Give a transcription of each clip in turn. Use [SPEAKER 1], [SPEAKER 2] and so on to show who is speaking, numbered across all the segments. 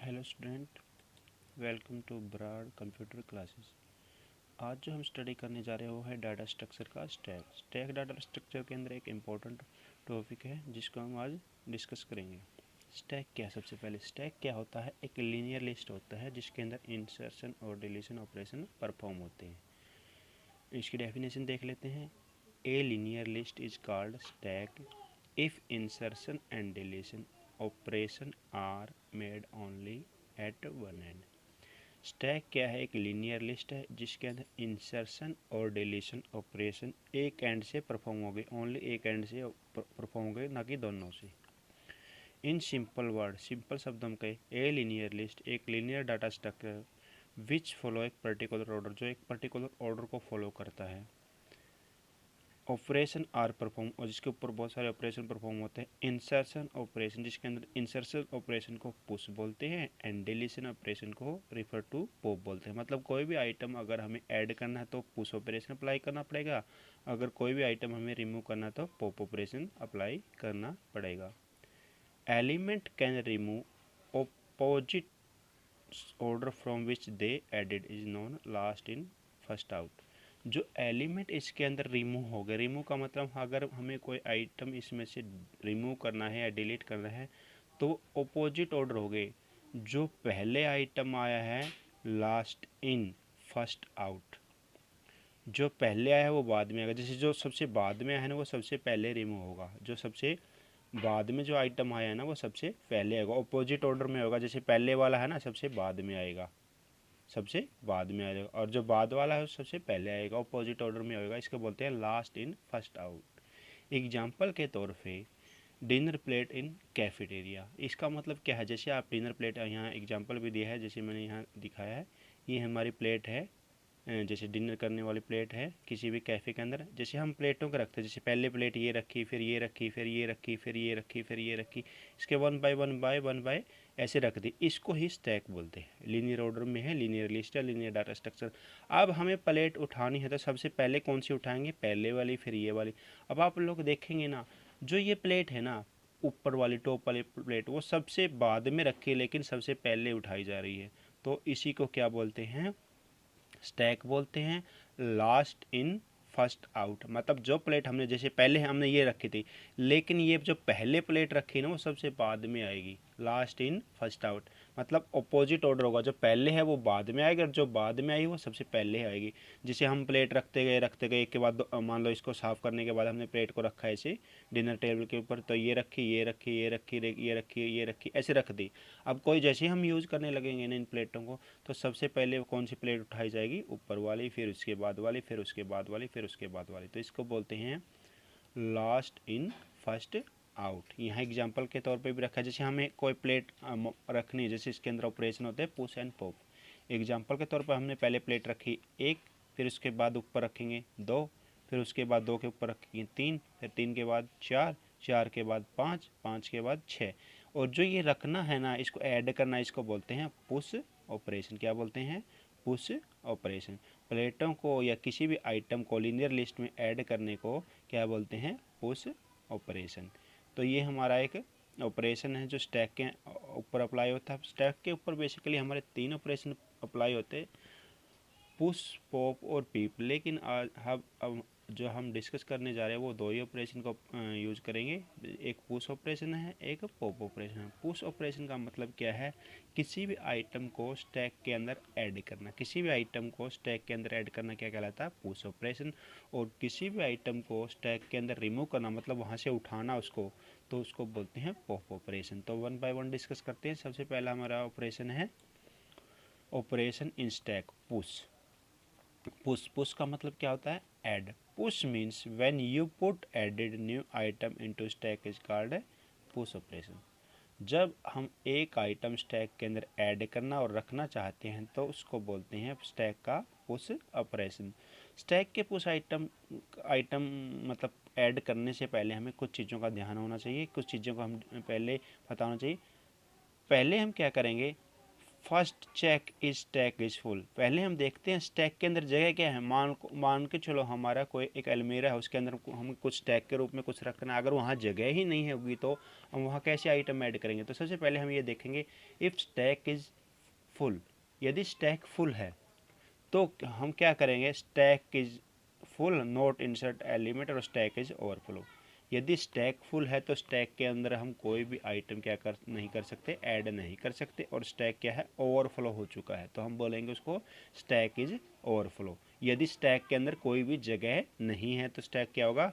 [SPEAKER 1] Hello student, welcome to Broad computer classes. आज जो हम स्टडी करने जा रहे हैं वो है डाटा स्ट्रक्चर का स्टैक डाटा स्ट्रक्चर के अंदर एक इम्पोर्टेंट टॉपिक है जिसको हम आज डिस्कस करेंगे। स्टैक क्या है? सबसे पहले स्टैक क्या होता है? एक लीनियर लिस्ट होता है जिसके अंदर इंसर्शन और डिलीशन ऑपरेशन परफॉर्म होते हैं। इसकी डेफिनेशन देख लेते हैं। A linear list is called stack if insertion and deletion operation are made only at one end. Stack क्या है? एक लीनियर लिस्ट है जिसके अंदर इंसर्शन और डिलीशन ऑपरेशन एक एंड से परफॉर्म हो गए, ओनली एक एंड से परफॉर्म हो गए, ना कि दोनों से। इन सिंपल वर्ड, सिंपल शब्दों के ए लीनियर लिस्ट एक linear data structure which follow एक पर्टिकुलर ऑर्डर, जो एक पर्टिकुलर ऑर्डर को फॉलो करता है। ऑपरेशन आर परफॉर्म, और जिसके ऊपर बहुत सारे ऑपरेशन परफॉर्म होते हैं। इंसर्शन ऑपरेशन, जिसके अंदर इंसर्शन ऑपरेशन को पुश बोलते हैं एंड डिलीशन ऑपरेशन को रिफर टू पॉप बोलते हैं। मतलब कोई भी आइटम अगर हमें ऐड करना है तो पुश ऑपरेशन अप्लाई करना पड़ेगा, अगर कोई भी आइटम हमें रिमूव करना है तो पॉप ऑपरेशन अप्लाई करना पड़ेगा। Element can remove opposite order from which they added is known last in first out. जो एलिमेंट इसके अंदर रिमूव हो गए, रिमूव का मतलब अगर हमें कोई आइटम इसमें से रिमूव करना है या डिलीट करना है तो अपोजिट ऑर्डर हो गए। जो पहले आइटम आया है लास्ट इन फर्स्ट आउट, जो पहले आया है वो बाद में आएगा। जैसे जो सबसे बाद में आया है ना वो सबसे पहले रिमूव होगा, जो सबसे बाद में जो आइटम आया है ना वो सबसे पहले आएगा, अपोजिट ऑर्डर में होगा। जैसे पहले वाला है ना सबसे बाद में आएगा, सबसे बाद में आएगा, और जो बाद वाला है सबसे पहले आएगा, अपोजिट ऑर्डर में होगा। इसको बोलते हैं last in first out. Example के तौर पे डिनर प्लेट इन कैफेटेरिया, इसका मतलब क्या है? जैसे आप डिनर प्लेट, यहाँ एग्जाम्पल भी दिया है जैसे मैंने यहाँ दिखाया है, ये हमारी प्लेट है, जैसे डिनर करने वाली प्लेट है किसी भी कैफ़े के अंदर। जैसे हम प्लेटों को रखते हैं, जैसे पहले प्लेट ये रखी, फिर ये रखी, फिर ये रखी, फिर ये रखी, फिर ये रखी, इसके वन बाय ऐसे रख दी। इसको ही स्टैक बोलते हैं। लीनियर ऑर्डर में है, लीनियर लिस्ट है, लीनियर डाटा स्ट्रक्चर। अब हमें प्लेट उठानी है तो सबसे पहले कौन सी उठाएंगे? पहले वाली, फिर ये वाली। अब आप लोग देखेंगे ना, जो ये प्लेट है ना ऊपर वाली टॉप वाली प्लेट, वो सबसे बाद में रखी है लेकिन सबसे पहले उठाई जा रही है, तो इसी को क्या बोलते हैं? स्टैक बोलते हैं। लास्ट इन फर्स्ट आउट, मतलब जो प्लेट हमने, जैसे पहले हमने ये रखी थी लेकिन ये जो पहले प्लेट रखी ना वो सबसे बाद में आएगी। लास्ट इन फर्स्ट आउट मतलब अपोजिट ऑर्डर होगा, जो पहले है वो बाद में आएगा और जो बाद में आई वो सबसे पहले आएगी। जैसे हम प्लेट रखते गए एक के बाद मान लो इसको साफ़ करने के बाद हमने प्लेट को रखा है ऐसे डिनर टेबल के ऊपर, तो ये रखी, ये रखी, ये रखी, ये रखी, ये रखी, ऐसे रख दी। अब कोई जैसे हम यूज़ करने लगेंगे ना इन प्लेटों को, तो सबसे पहले कौन सी प्लेट उठाई जाएगी? ऊपर वाली, फिर उसके बाद वाली, फिर उसके बाद वाली, फिर उसके बाद वाली। तो इसको बोलते हैं लास्ट इन फर्स्ट आउट। यहाँ एग्जांपल के तौर पे भी रखा है, जैसे हमें कोई प्लेट रखनी है, जैसे इसके अंदर ऑपरेशन होते हैं पुश एंड पॉप। एग्जांपल के तौर पर हमने पहले प्लेट रखी एक, फिर उसके बाद ऊपर रखेंगे दो, फिर उसके बाद दो के ऊपर रखेंगे तीन, फिर तीन के बाद चार, चार के बाद पाँच, पाँच के बाद छः। और जो ये रखना है ना, इसको ऐड करना, इसको बोलते हैं पुश ऑपरेशन। क्या बोलते हैं? Push operation. प्लेटों को या किसी भी आइटम को लीनियर लिस्ट में ऐड करने को क्या बोलते हैं? Push operation. तो ये हमारा एक ऑपरेशन है जो स्टैक के ऊपर अप्लाई होता है। स्टैक के ऊपर बेसिकली हमारे तीन ऑपरेशन अप्लाई होते हैं, पुश, पॉप और पीप। लेकिन आज हम अब जो हम डिस्कस करने जा रहे हैं वो दो ही ऑपरेशन को यूज़ करेंगे। एक पुश ऑपरेशन है, एक पॉप ऑपरेशन है। पुश ऑपरेशन का मतलब क्या है? किसी भी आइटम को स्टैक के अंदर ऐड करना, किसी भी आइटम को स्टैक के अंदर ऐड करना क्या कहलाता है? Push operation. और किसी भी आइटम को स्टैक के अंदर रिमूव करना, मतलब वहाँ से उठाना उसको, तो उसको बोलते हैं पॉप ऑपरेशन। तो वन बाय वन डिस्कस करते हैं। सबसे पहला हमारा ऑपरेशन है operation in stack, push. Push, push का मतलब क्या होता है? Add. Push means when you put added new item into stack is called push operation. जब हम एक आइटम स्टैक के अंदर ऐड करना और रखना चाहते हैं तो उसको बोलते हैं स्टैक का पुश ऑपरेशन। स्टैक के पुश आइटम आइटम मतलब ऐड करने से पहले हमें कुछ चीज़ों का ध्यान होना चाहिए, कुछ चीज़ों को हम पहले बताना चाहिए। पहले हम क्या करेंगे? First check is stack is full. पहले हम देखते हैं स्टैक के अंदर जगह क्या है। मान के चलो हमारा कोई एक अलमीरा है, उसके अंदर हम कुछ स्टैक के रूप में कुछ रखना है। अगर वहाँ जगह ही नहीं होगी तो हम वहाँ कैसे आइटम ऐड करेंगे। तो सबसे पहले हम ये देखेंगे इफ़ स्टैक इज फुल। यदि स्टैक फुल है तो हम क्या करेंगे, stack is full note insert element और स्टैक इज ओवरफ्लो। यदि स्टैक फुल है तो स्टैक के अंदर हम कोई भी आइटम क्या कर नहीं कर सकते, ऐड नहीं कर सकते। और स्टैक क्या है, ओवरफ्लो हो चुका है, तो हम बोलेंगे उसको स्टैक इज ओवरफ्लो। यदि स्टैक के अंदर कोई भी जगह नहीं है तो स्टैक क्या होगा,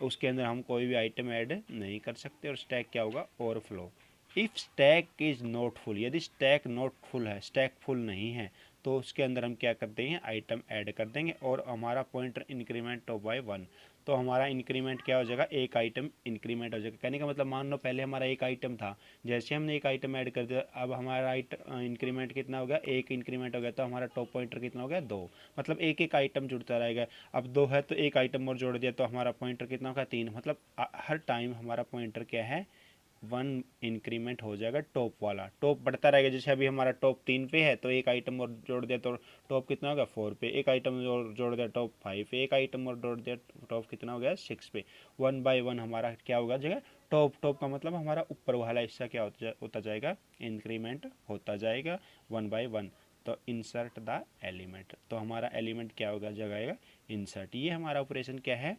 [SPEAKER 1] उसके अंदर हम कोई भी आइटम ऐड नहीं कर सकते और स्टैक क्या होगा, overflow. If stack is not full, यदि स्टैक नॉट फुल है, स्टैक फुल नहीं है, तो उसके अंदर हम क्या कर देंगे, आइटम ऐड कर देंगे और हमारा पॉइंटर इंक्रीमेंट हो बाय 1। तो हमारा इंक्रीमेंट क्या हो जाएगा, एक आइटम इंक्रीमेंट हो जाएगा। कहने का मतलब मान लो पहले हमारा एक आइटम था, जैसे हमने एक आइटम ऐड कर दिया, अब हमारा इंक्रीमेंट कितना हो गया, एक इंक्रीमेंट हो गया, तो हमारा टॉप पॉइंटर कितना हो गया, 2। मतलब एक एक आइटम जुड़ता रहेगा। अब 2 है तो एक आइटम और जोड़ दिया तो हमारा पॉइंटर कितना होगा, 3। मतलब हर टाइम हमारा पॉइंटर क्या है, 1 इंक्रीमेंट हो जाएगा। टॉप वाला टॉप बढ़ता रहेगा। जैसे अभी हमारा टॉप 3 पे है तो एक आइटम और जोड़ दिया तो टॉप कितना हो गया, 4 पे। एक आइटम और जोड़ दिया टॉप 5 पे। एक आइटम और जोड़ दिया टॉप कितना हो गया, 6 पे। 1 बाय 1 हमारा क्या होगा जगह, टॉप। टॉप का मतलब हमारा ऊपर वाला हिस्सा क्या होता जाएगा, इंक्रीमेंट होता जाएगा 1 बाय 1। तो इंसर्ट द एलिमेंट, तो हमारा एलिमेंट क्या होगा, जगह इंसर्ट। ये हमारा ऑपरेशन क्या है,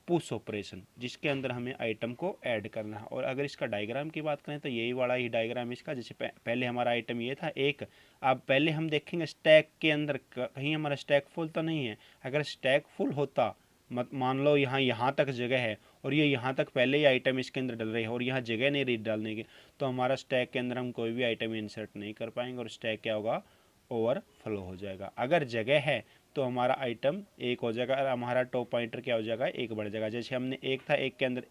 [SPEAKER 1] पुश ऑपरेशन, जिसके अंदर हमें आइटम को ऐड करना है। और अगर इसका डायग्राम की बात करें तो यही वाला ही डायग्राम इसका। जैसे पहले हमारा आइटम ये था एक, अब पहले हम देखेंगे स्टैक के अंदर कहीं हमारा स्टैक फुल तो नहीं है। अगर स्टैक फुल होता, मान लो यहाँ तक जगह है और ये यहाँ तक पहले ही आइटम इसके अंदर डल रही है और यहाँ जगह नहीं रही डालने की, तो हमारा स्टैक के अंदर हम कोई भी आइटम इंसर्ट नहीं कर पाएंगे और स्टैक क्या होगा, ओवरफ्लो हो जाएगा। अगर जगह है तो हमारा आइटम एक हो जाएगा और हमारा टॉप पॉइंटर क्या हो जाएगा, एक बढ़ जाएगा। जैसे हमने एक था, एक के अंदर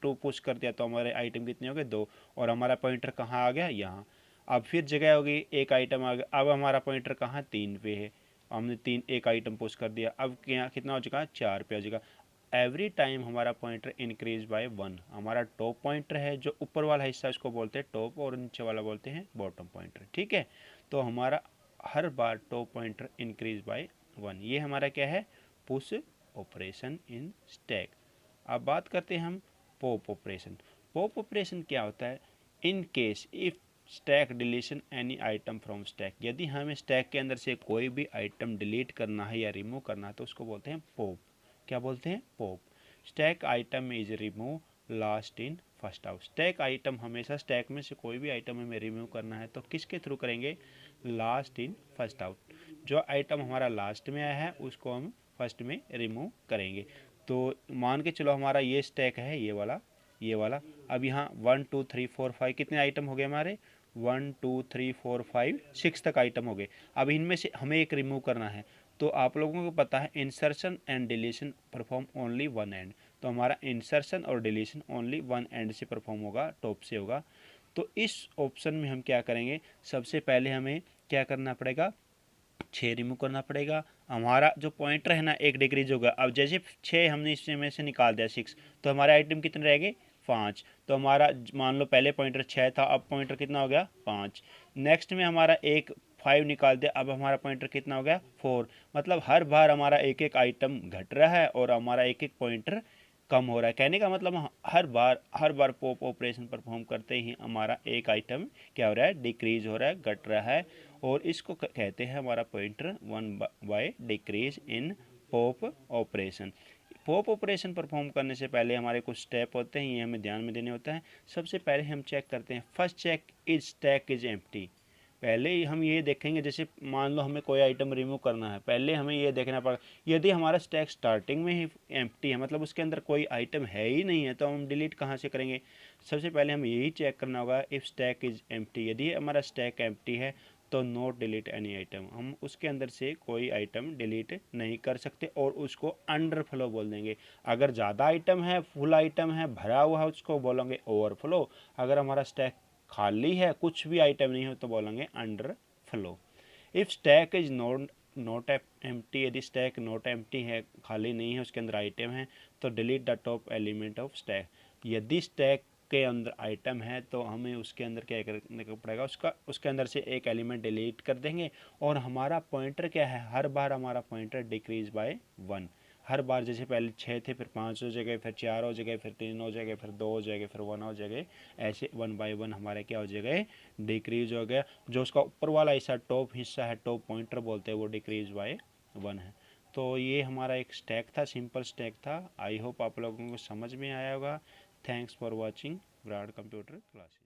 [SPEAKER 1] 2 पुश कर दिया तो हमारे आइटम कितने हो गए, 2। और हमारा पॉइंटर कहाँ आ गया, यहाँ। अब फिर जगह होगी, एक आइटम आ गया, अब हमारा पॉइंटर कहाँ, 3 पे है। हमने 3 एक आइटम पुश कर दिया, अब क्या कितना हो चुका है, 4 पे हो जाएगा। एवरी टाइम हमारा पॉइंटर इंक्रीज बाय 1। हमारा टॉप पॉइंटर है, जो ऊपर वाला हिस्सा उसको बोलते हैं टॉप और नीचे वाला बोलते हैं बॉटम पॉइंटर, ठीक है। तो हमारा हर बार टॉप पॉइंटर इंक्रीज बाय 1। ये हमारा क्या है, पुश ऑपरेशन इन स्टैक। अब बात करते हैं हम पॉप ऑपरेशन। पॉप ऑपरेशन क्या होता है, in case if stack deletion any item from stack. यदि हमें स्टैक के अंदर से कोई भी आइटम डिलीट करना है या रिमूव करना है तो उसको बोलते हैं पॉप। क्या बोलते हैं, pop. Stack item is remove last in first out. Stack item हमेशा स्टैक में से कोई भी आइटम हमें रिमूव करना है तो किसके थ्रू करेंगे, लास्ट इन फर्स्ट आउट। जो आइटम हमारा लास्ट में आया है उसको हम फर्स्ट में रिमूव करेंगे। तो मान के चलो हमारा ये स्टैक है, ये वाला, ये वाला। अब यहाँ 1 2 3 4 5 कितने आइटम हो गए हमारे, 1 2 3 4 5 6 तक आइटम हो गए। अब इनमें से हमें एक रिमूव करना है। तो आप लोगों को पता है insertion and deletion perform only one and. तो हमारा इंसर्शन और डिलीशन ओनली वन एंड से परफॉर्म होगा, टॉप से होगा। तो इस ऑप्शन में हम क्या करेंगे, सबसे पहले हमें क्या करना पड़ेगा, 6 रिमूव करना पड़ेगा। हमारा जो पॉइंटर है ना, एक डिक्रीज होगा। अब जैसे 6 हमने इसमें से निकाल दिया 6, तो हमारे आइटम कितने रह गए, 5। तो हमारा मान लो पहले पॉइंटर 6 था, अब पॉइंटर कितना हो गया, 5। नेक्स्ट में हमारा एक 5 निकाल दिया, अब हमारा पॉइंटर कितना हो गया, 4। मतलब हर बार हमारा एक एक आइटम घट रहा है और हमारा एक एक पॉइंटर कम हो रहा है। कहने का मतलब हर बार पॉप ऑपरेशन परफॉर्म करते ही हमारा एक आइटम क्या हो रहा है, डिक्रीज हो रहा है, घट रहा है। और इसको कहते हैं हमारा pointer 1 by decrease in pop operation. Pop operation perform करने से पहले हमारे कुछ स्टेप होते हैं, ये हमें ध्यान में देने होता है। सबसे पहले हम चेक करते हैं, first check is stack is empty. पहले ही हम ये देखेंगे, जैसे मान लो हमें कोई आइटम रिमूव करना है, पहले हमें ये देखना पड़ेगा यदि हमारा स्टैक स्टार्टिंग में ही एम्प्टी है, मतलब उसके अंदर कोई आइटम है ही नहीं है, तो हम डिलीट कहाँ से करेंगे। सबसे पहले हमें यही चेक करना होगा, इफ़ स्टैक इज एम्प्टी। यदि हमारा स्टैक एम्प्टी है तो नोट डिलीट एनी आइटम। हम उसके अंदर से कोई आइटम डिलीट नहीं कर सकते और उसको अंडर फ्लो बोल देंगे। अगर ज़्यादा आइटम है, फुल आइटम है, भरा हुआ है, उसको बोलेंगे ओवरफ्लो। अगर हमारा स्टैक खाली है, कुछ भी आइटम नहीं हो, तो बोलेंगे under flow. If stack is not empty. यदि स्टैक नॉट एम्प्टी है, खाली नहीं है, उसके अंदर आइटम है, तो delete the top element of stack. यदि स्टैक के अंदर आइटम है तो हमें उसके अंदर क्या करने को पड़ेगा, उसके अंदर से एक एलिमेंट डिलीट कर देंगे। और हमारा पॉइंटर क्या है, हर बार हमारा पॉइंटर डिक्रीज बाय 1। हर बार जैसे पहले 6 थे, फिर 5 हो जाएगा, फिर 4 हो जाएगा, फिर 3 हो जाएगा, फिर 2 हो जाएगा, फिर 1 हो जाएगा। ऐसे 1 बाय 1 हमारे क्या हो जाएगा, डिक्रीज हो गया। जो उसका ऊपर वाला हिस्सा टॉप हिस्सा है, टॉप पॉइंटर बोलते हैं, वो डिक्रीज बाय 1 है। तो ये हमारा एक स्टैक था, सिंपल स्टैक था। आई होप आप लोगों को समझ में आया होगा। Thanks for watching Virat computer classes.